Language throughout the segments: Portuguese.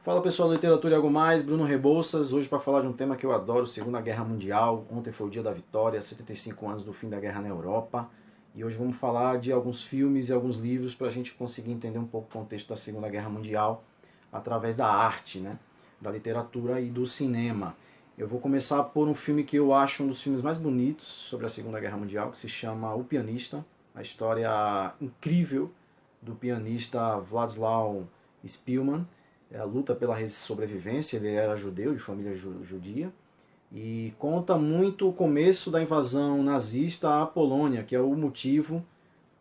Fala pessoal da Literatura e Algo Mais, Bruno Rebouças, hoje para falar de um tema que eu adoro, Segunda Guerra Mundial. Ontem foi o dia da vitória, 75 anos do fim da guerra na Europa. E hoje vamos falar de alguns filmes e alguns livros para a gente conseguir entender um pouco o contexto da Segunda Guerra Mundial através da arte, né? Da literatura e do cinema. Eu vou começar por um filme que eu acho um dos filmes mais bonitos sobre a Segunda Guerra Mundial, que se chama O Pianista, a história incrível do pianista Władysław Szpilman. A luta pela sobrevivência. Ele era judeu, de família judia, e conta muito o começo da invasão nazista à Polônia, que é o motivo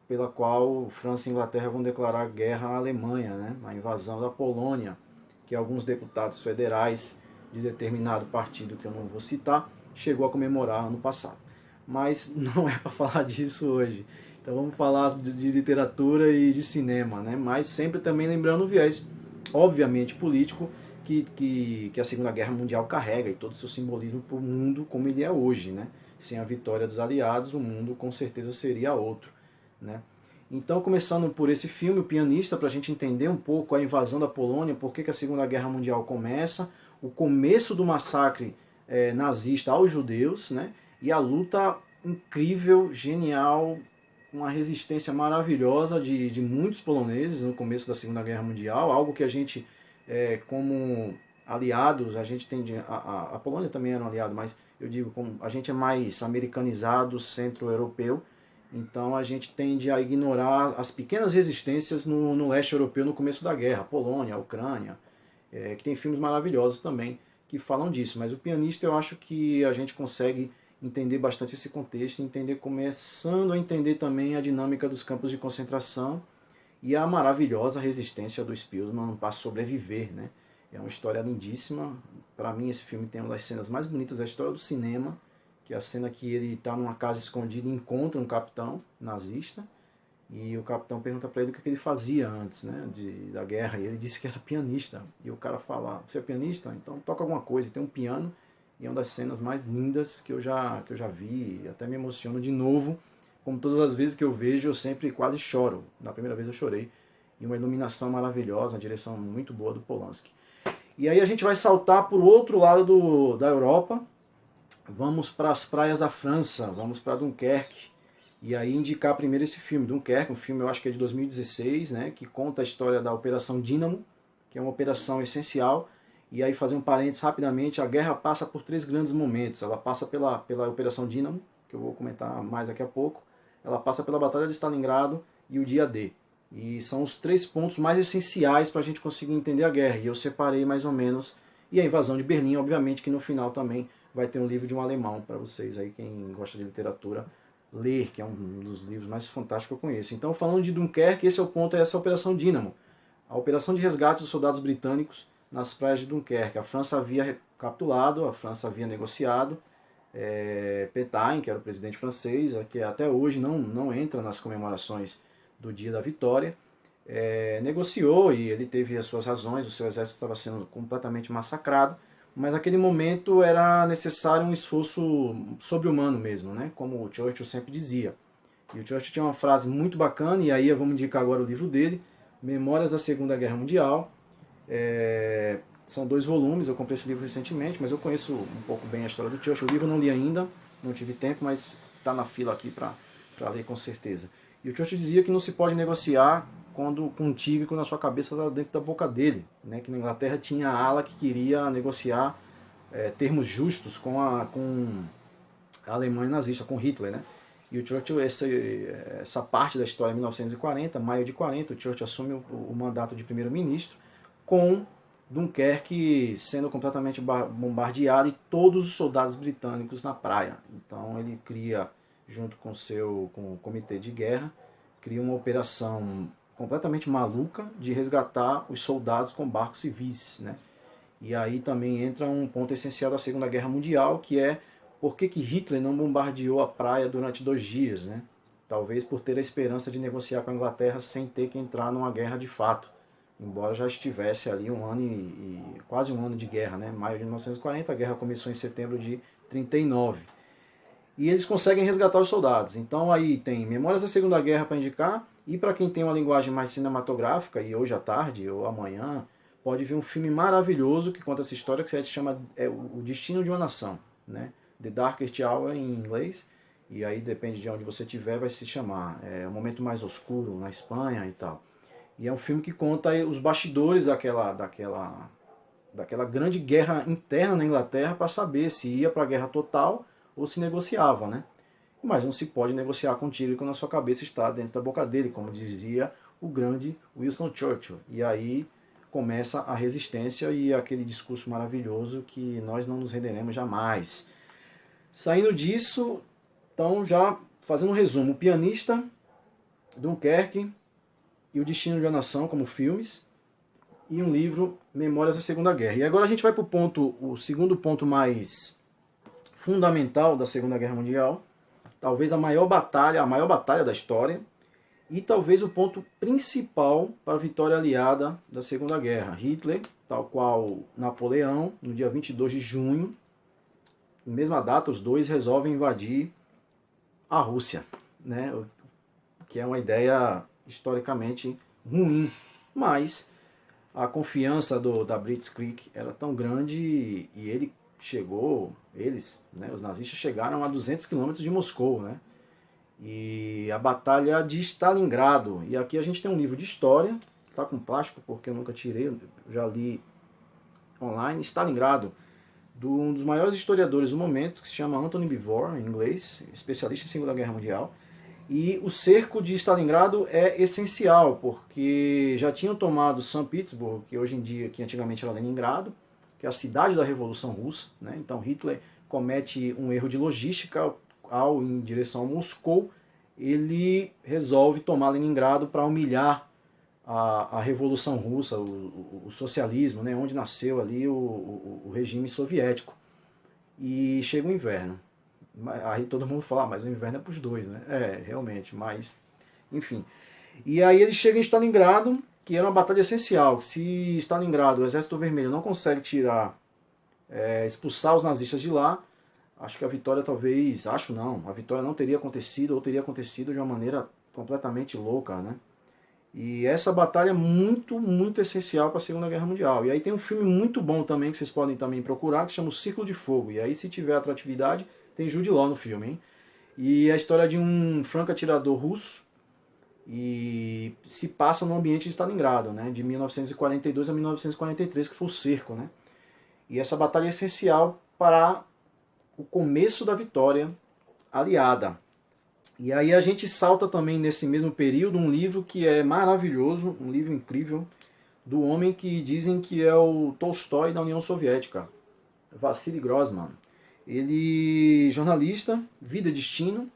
pela qual França e Inglaterra vão declarar guerra à Alemanha, né? A invasão da Polônia, que alguns deputados federais de determinado partido, que eu não vou citar, chegou a comemorar ano passado. Mas não é para falar disso hoje. Então vamos falar de literatura e de cinema, né? Mas sempre também lembrando o viés obviamente político que a Segunda Guerra Mundial carrega e todo o seu simbolismo para o mundo como ele é hoje, né? Sem a vitória dos aliados, o mundo com certeza seria outro, né? Então, começando por esse filme, O Pianista, para a gente entender um pouco a invasão da Polônia, por que a Segunda Guerra Mundial começa, o começo do massacre nazista aos judeus, né? E a luta incrível, genial, uma resistência maravilhosa de muitos poloneses no começo da Segunda Guerra Mundial, algo que a gente, como aliados, a gente tem a Polônia também era um aliado, mas eu digo, como a gente é mais americanizado, centro-europeu, então a gente tende a ignorar as pequenas resistências no leste europeu no começo da guerra, a Polônia, a Ucrânia, que tem filmes maravilhosos também que falam disso, mas O Pianista eu acho que a gente consegue entender bastante esse contexto, começando a entender também a dinâmica dos campos de concentração e a maravilhosa resistência do Spielman para sobreviver, né? É uma história lindíssima. Para mim esse filme tem uma das cenas mais bonitas da história do cinema, que é a cena que ele está numa casa escondida e encontra um capitão nazista, e o capitão pergunta para ele o que ele fazia antes, né, da guerra, e ele disse que era pianista. E o cara fala: você é pianista? Então toca alguma coisa. E tem um piano. E é uma das cenas mais lindas que eu já vi, até me emociono de novo. Como todas as vezes que eu vejo, eu sempre quase choro. Na primeira vez eu chorei. E uma iluminação maravilhosa, uma direção muito boa do Polanski. E aí a gente vai saltar para o outro lado da Europa. Vamos para as praias da França, vamos para Dunkerque. E aí indicar primeiro esse filme, Dunkerque, um filme eu acho que é de 2016, né, que conta a história da Operação Dínamo, que é uma operação essencial. E aí, fazer um parênteses rapidamente, a guerra passa por três grandes momentos. Ela passa pela Operação Dínamo, que eu vou comentar mais daqui a pouco. Ela passa pela Batalha de Stalingrado e o Dia D. E são os três pontos mais essenciais para a gente conseguir entender a guerra. E eu separei mais ou menos. E a invasão de Berlim, obviamente, que no final também vai ter um livro de um alemão para vocês aí, quem gosta de literatura, ler, que é um dos livros mais fantásticos que eu conheço. Então, falando de Dunkerque, esse é o ponto, é essa Operação Dínamo. A operação de resgate dos soldados britânicos nas praias de Dunkerque. A França havia capitulado, a França havia negociado. Pétain, que era o presidente francês, que até hoje não entra nas comemorações do dia da vitória, negociou, e ele teve as suas razões. O seu exército estava sendo completamente massacrado, mas naquele momento era necessário um esforço sobre-humano mesmo, né? Como o Churchill sempre dizia. E o Churchill tinha uma frase muito bacana, e aí vamos indicar agora o livro dele, Memórias da Segunda Guerra Mundial. São 2 volumes, eu comprei esse livro recentemente, mas eu conheço um pouco bem a história do Churchill. O livro eu não li ainda, não tive tempo, mas está na fila aqui para ler com certeza. E o Churchill dizia que não se pode negociar com um tigre quando a sua cabeça está dentro da boca dele, né? Que na Inglaterra tinha a ala que queria negociar termos justos com a Alemanha nazista, com Hitler, né? E o Churchill, essa parte da história, em 1940, maio de 40, o Churchill assume o mandato de primeiro-ministro, com Dunkerque sendo completamente bombardeado e todos os soldados britânicos na praia. Então ele cria, junto com o comitê de guerra, cria uma operação completamente maluca de resgatar os soldados com barcos civis, né? E aí também entra um ponto essencial da Segunda Guerra Mundial, que é por que Hitler não bombardeou a praia durante 2 dias, né? Talvez por ter a esperança de negociar com a Inglaterra sem ter que entrar numa guerra de fato, embora já estivesse ali quase um ano de guerra, né? Maio de 1940, a guerra começou em setembro de 39. E eles conseguem resgatar os soldados. Então aí tem Memórias da Segunda Guerra para indicar, e para quem tem uma linguagem mais cinematográfica, e hoje à tarde ou amanhã, pode ver um filme maravilhoso que conta essa história, que se chama O Destino de uma Nação, né? The Darkest Hour em inglês, e aí depende de onde você estiver, vai se chamar O Momento Mais Oscuro, na Espanha e tal. E é um filme que conta os bastidores daquela grande guerra interna na Inglaterra para saber se ia para a guerra total ou se negociava, né? Mas não se pode negociar com um tiro quando a sua cabeça está dentro da boca dele, como dizia o grande Winston Churchill. E aí começa a resistência e aquele discurso maravilhoso que nós não nos renderemos jamais. Saindo disso, então já fazendo um resumo, O Pianista, Dunkerque e O Destino de uma Nação como filmes, e um livro, Memórias da Segunda Guerra. E agora a gente vai para o segundo ponto mais fundamental da Segunda Guerra Mundial, talvez a maior batalha da história, e talvez o ponto principal para a vitória aliada da Segunda Guerra. Hitler, tal qual Napoleão, no dia 22 de junho, na mesma data, os dois resolvem invadir a Rússia, né? Que é uma ideia historicamente ruim, mas a confiança da Blitzkrieg era tão grande e eles, né, os nazistas chegaram a 200 quilômetros de Moscou, né? E a Batalha de Stalingrado. E aqui a gente tem um livro de história, tá com plástico porque eu nunca tirei, já li online. Stalingrado, de um dos maiores historiadores do momento, que se chama Anthony Beevor, em inglês, especialista em Segunda Guerra Mundial. E o cerco de Stalingrado é essencial, porque já tinham tomado São Petersburgo, que hoje em dia, que antigamente era Leningrado, que é a cidade da Revolução Russa, né? Então Hitler comete um erro de logística ao em direção a Moscou, ele resolve tomar Leningrado para humilhar a Revolução Russa, o socialismo, né? Onde nasceu ali o regime soviético. E chega o inverno. Aí todo mundo fala, mas o inverno é para os dois, né? É, realmente, mas enfim. E aí ele chega em Stalingrado, que era uma batalha essencial. Se Stalingrado, o Exército Vermelho, não consegue expulsar os nazistas de lá, acho que a vitória a vitória não teria acontecido, ou teria acontecido de uma maneira completamente louca, né? E essa batalha é muito, muito essencial para a Segunda Guerra Mundial. E aí tem um filme muito bom também, que vocês podem também procurar, que chama O Círculo de Fogo. E aí, se tiver atratividade, tem Jude Law no filme, hein? E é a história de um franco atirador russo, e se passa no ambiente de Stalingrado, né? De 1942 a 1943, que foi o cerco, né? E essa batalha é essencial para o começo da vitória aliada. E aí a gente salta também nesse mesmo período um livro que é maravilhoso, um livro incrível, do homem que dizem que é o Tolstói da União Soviética, Vassili Grossman. Ele, jornalista, Vida e Destino.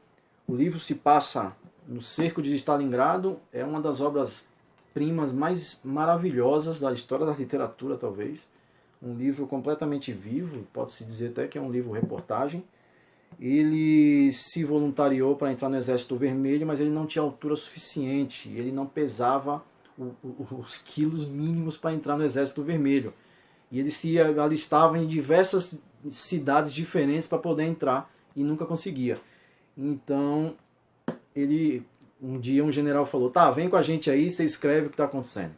O livro se passa no cerco de Stalingrado, é uma das obras-primas mais maravilhosas da história da literatura, talvez. Um livro completamente vivo, pode-se dizer até que é um livro-reportagem. Ele se voluntariou para entrar no Exército Vermelho, mas ele não tinha altura suficiente, ele não pesava os quilos mínimos para entrar no Exército Vermelho. E ele se alistava em diversas cidades diferentes para poder entrar e nunca conseguia. Então, um dia um general falou, tá, vem com a gente aí, você escreve o que está acontecendo.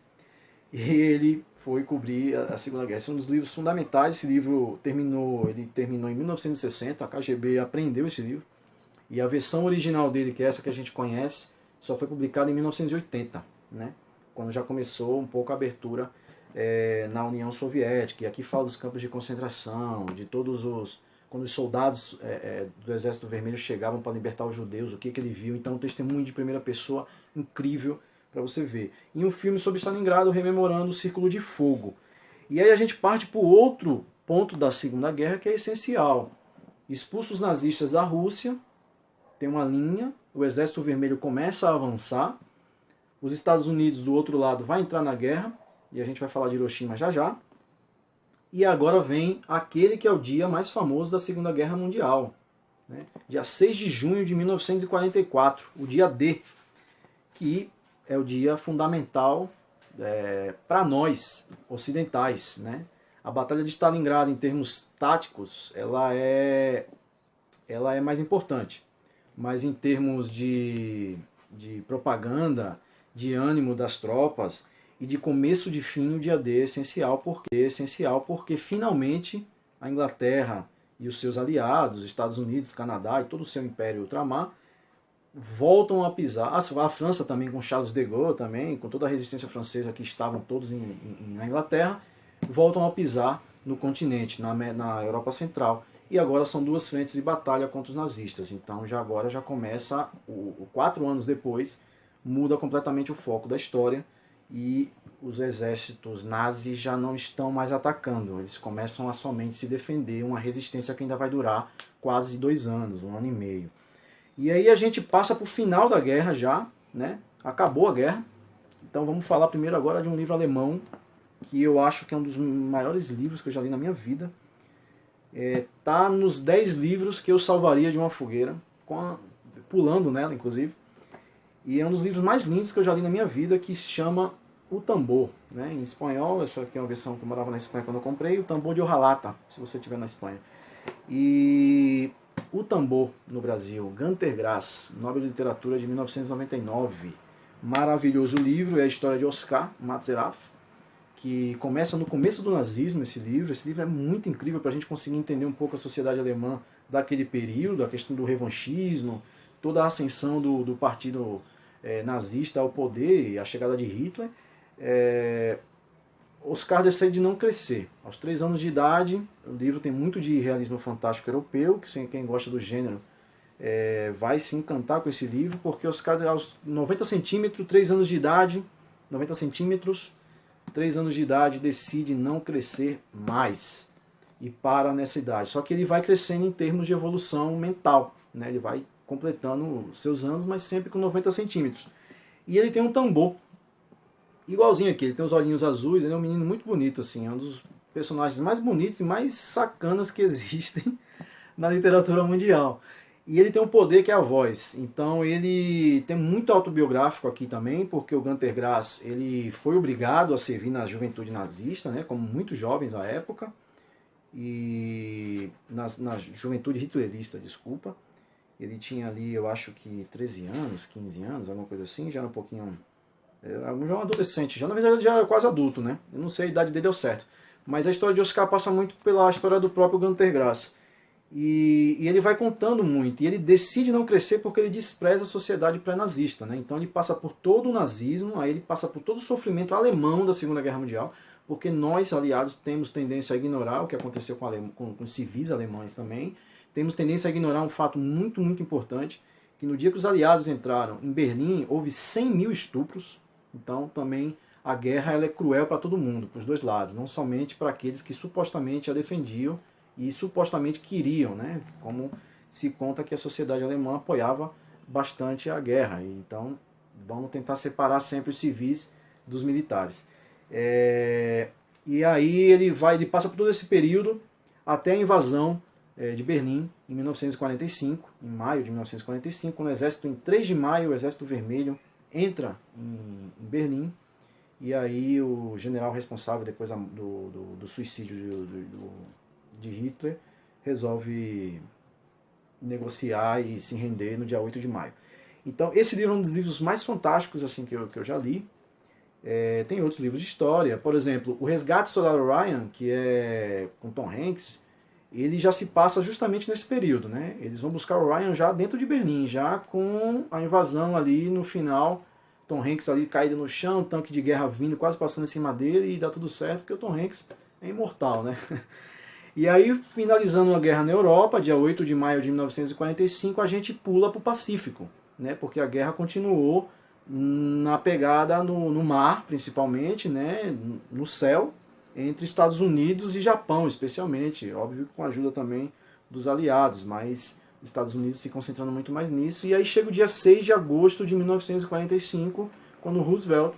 E ele foi cobrir a Segunda Guerra. Esse é um dos livros fundamentais. Esse livro terminou em 1960, a KGB apreendeu esse livro. E a versão original dele, que é essa que a gente conhece, só foi publicada em 1980, né? Quando já começou um pouco a abertura na União Soviética. E aqui fala dos campos de concentração, de quando os soldados do Exército Vermelho chegavam para libertar os judeus, o que ele viu. Então, um testemunho de primeira pessoa incrível para você ver. E um filme sobre Stalingrado rememorando o Círculo de Fogo. E aí a gente parte para o outro ponto da Segunda Guerra que é essencial. Expulsos os nazistas da Rússia, tem uma linha, o Exército Vermelho começa a avançar, os Estados Unidos do outro lado vai entrar na guerra, e a gente vai falar de Hiroshima já já. E agora vem aquele que é o dia mais famoso da Segunda Guerra Mundial, né? Dia 6 de junho de 1944, o dia D, que é o dia fundamental para nós ocidentais, né? A Batalha de Stalingrado, em termos táticos, ela é mais importante, mas em termos de propaganda, de ânimo das tropas e de começo de fim o dia D é essencial. Por quê? É essencial porque finalmente a Inglaterra e os seus aliados, Estados Unidos, Canadá e todo o seu império ultramar, voltam a pisar. A França também, com Charles de Gaulle, também, com toda a resistência francesa que estavam todos na Inglaterra, voltam a pisar no continente, na Europa Central. E agora são duas frentes de batalha contra os nazistas. Então agora já começa, 4 anos depois, muda completamente o foco da história e os exércitos nazis já não estão mais atacando. Eles começam a somente se defender, uma resistência que ainda vai durar quase 2 anos, 1 ano e meio. E aí a gente passa para o final da guerra já, né? Acabou a guerra. Então vamos falar primeiro agora de um livro alemão que eu acho que é um dos maiores livros que eu já li na minha vida. Tá nos 10 livros que eu salvaria de uma fogueira, pulando nela, inclusive. E é um dos livros mais lindos que eu já li na minha vida, que se chama O Tambor. Né? Em espanhol, essa aqui é uma versão que eu morava na Espanha quando eu comprei, O Tambor de Hojalata, se você estiver na Espanha. E O Tambor, no Brasil, Günter Grass, Nobel de Literatura de 1999. Maravilhoso livro, é a história de Oskar Matzerath, que começa no começo do nazismo, esse livro. Esse livro é muito incrível para a gente conseguir entender um pouco a sociedade alemã daquele período, a questão do revanchismo, toda a ascensão do partido nazista ao poder e a chegada de Hitler. Oskar decide não crescer. Aos 3 anos de idade, o livro tem muito de realismo fantástico europeu, que quem gosta do gênero vai se encantar com esse livro, porque Oskar, aos 90 centímetros, 3 anos de idade, 90 centímetros, 3 anos de idade, decide não crescer mais e para nessa idade. Só que ele vai crescendo em termos de evolução mental, né? Ele vai completando seus anos, mas sempre com 90 centímetros. E ele tem um tambor, igualzinho aqui, ele tem os olhinhos azuis, ele é um menino muito bonito, assim, é um dos personagens mais bonitos e mais sacanas que existem na literatura mundial. E ele tem um poder que é a voz. Então ele tem muito autobiográfico aqui também, porque o Günter Grass ele foi obrigado a servir na juventude nazista, né, como muitos jovens à época, e na juventude hitlerista, desculpa. Ele tinha ali, eu acho que 13 anos, 15 anos, alguma coisa assim, já era um pouquinho... Era um adolescente, já na verdade ele já era quase adulto, né? Eu não sei a idade dele ao certo. Mas a história de Oskar passa muito pela história do próprio Günter Grass. E ele vai contando muito, e ele decide não crescer porque ele despreza a sociedade pré-nazista, né? Então ele passa por todo o nazismo, aí ele passa por todo o sofrimento alemão da Segunda Guerra Mundial, porque nós, aliados, temos tendência a ignorar o que aconteceu com civis alemães também. Temos tendência a ignorar um fato muito, muito importante, que no dia que os aliados entraram em Berlim, houve 100 mil estupros. Então também a guerra ela é cruel para todo mundo, para os dois lados, não somente para aqueles que supostamente a defendiam e supostamente queriam, né? Como se conta que a sociedade alemã apoiava bastante a guerra. Então vamos tentar separar sempre os civis dos militares. E aí ele passa por todo esse período até a invasão de Berlim em 1945, em maio de 1945, quando o exército, em 3 de maio, o Exército Vermelho entra em Berlim, e aí o general responsável depois do suicídio de Hitler resolve negociar e se render no dia 8 de maio. Então esse livro é um dos livros mais fantásticos assim, que eu já li. Tem outros livros de história, por exemplo, O Resgate do Soldado Ryan, que é com Tom Hanks, ele já se passa justamente nesse período, né? Eles vão buscar o Ryan já dentro de Berlim, já com a invasão ali no final, Tom Hanks ali caído no chão, tanque de guerra vindo, quase passando em cima dele, e dá tudo certo, porque o Tom Hanks é imortal, né? E aí, finalizando a guerra na Europa, dia 8 de maio de 1945, a gente pula para o Pacífico, né? Porque a guerra continuou na pegada no mar, principalmente, né? No céu, entre Estados Unidos e Japão, especialmente, óbvio que com a ajuda também dos aliados, mas os Estados Unidos se concentrando muito mais nisso. E aí chega o dia 6 de agosto de 1945, quando Roosevelt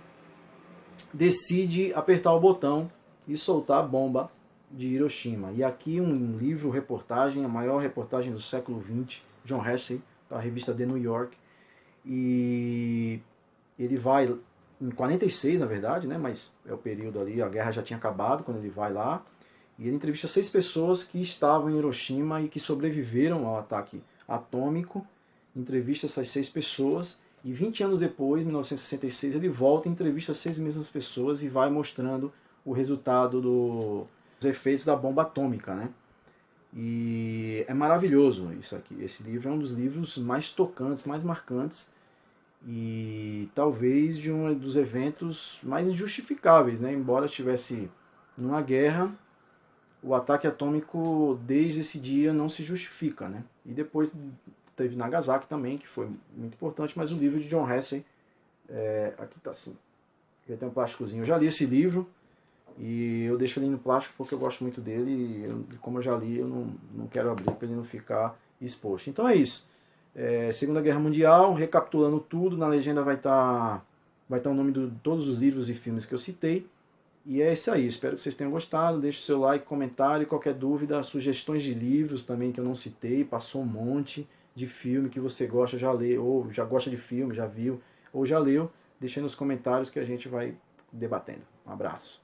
decide apertar o botão e soltar a bomba de Hiroshima. E aqui um livro, reportagem, a maior reportagem do século XX, John Hersey, para a revista The New York, e ele vai em 46, na verdade, né, mas é o período ali, a guerra já tinha acabado quando ele vai lá, e ele entrevista 6 pessoas que estavam em Hiroshima e que sobreviveram ao ataque atômico, entrevista essas 6 pessoas, E 20 anos depois, em 1966, ele volta e entrevista as 6 mesmas pessoas e vai mostrando o resultado dos efeitos da bomba atômica, né? E é maravilhoso isso aqui. Esse livro é um dos livros mais tocantes, mais marcantes e talvez de um dos eventos mais injustificáveis, né? Embora estivesse numa guerra, o ataque atômico desde esse dia não se justifica, né? E depois teve Nagasaki também, que foi muito importante, mas o livro de John Hersey, aqui tá assim, já tem um plásticozinho. Eu já li esse livro e eu deixo ele no plástico porque eu gosto muito dele e como eu já li, eu não quero abrir para ele não ficar exposto. Então é isso. Segunda Guerra Mundial, recapitulando tudo, na legenda vai estar o nome de todos os livros e filmes que eu citei. E é isso aí, espero que vocês tenham gostado, deixe o seu like, comentário, qualquer dúvida, sugestões de livros também que eu não citei, passou um monte de filme que você gosta, já leu, ou já gosta de filme, já viu, ou já leu, deixe aí nos comentários que a gente vai debatendo. Um abraço.